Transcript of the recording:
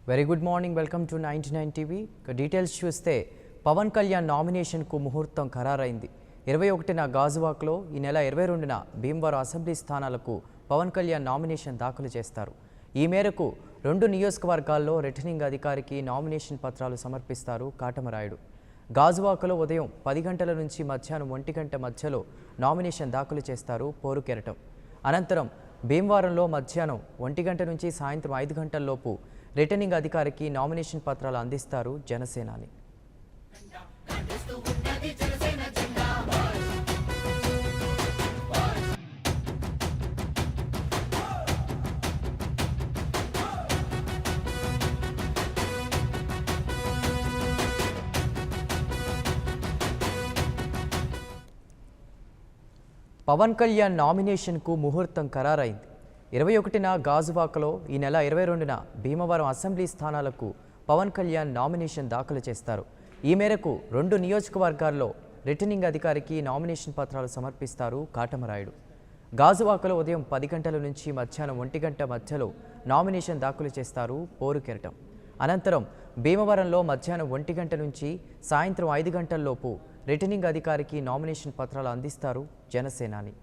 Very good morning, welcome to 99 TV. Details చూస్తే పవన్ కళ్యాణ్ నామినేషన్కు ముహూర్తం ఖరారైంది. 21న గాజువాక్లో, ఈ నెల 22న భీమవరం అసెంబ్లీ స్థానాలకు పవన్ కళ్యాణ్ నామినేషన్ దాఖలు చేస్తారు. ఈ మేరకు 2 నియోజకవర్గాల్లో రిటర్నింగ్ అధికారికి నామినేషన్ పత్రాలు సమర్పిస్తారు కాటమరాయుడు. గాజువాకలో ఉదయం 10 గంటల నుంచి మధ్యాహ్నం 1 గంట మధ్యలో నామినేషన్ దాఖలు చేస్తారు పోరు కెరటం. అనంతరం భీమవరంలో మధ్యాహ్నం 1 గంట నుంచి సాయంత్రం 5 గంటల్లోపు రిటర్నింగ్ అధికారికి నామినేషన్ పత్రాలు అందిస్తారు జనసేనాని. పవన్ కళ్యాణ్ నామినేషన్కు ముహూర్తం ఖరారైంది. 21న గాజువాకలో, ఈ నెల 22న భీమవరం అసెంబ్లీ స్థానాలకు పవన్ కళ్యాణ్ నామినేషన్ దాఖలు చేస్తారు. ఈ మేరకు 2 నియోజకవర్గాల్లో రిటర్నింగ్ అధికారికి నామినేషన్ పత్రాలు సమర్పిస్తారు కాటమరాయుడు. గాజువాకలో ఉదయం 10 గంటల నుంచి మధ్యాహ్నం 1 గంట మధ్యలో నామినేషన్ దాఖలు చేస్తారు పోరు కెరటం. అనంతరం భీమవరంలో మధ్యాహ్నం 1 గంట నుంచి సాయంత్రం 5 గంటల్లోపు రిటర్నింగ్ అధికారికి నామినేషన్ పత్రాలు అందిస్తారు జనసేనాని.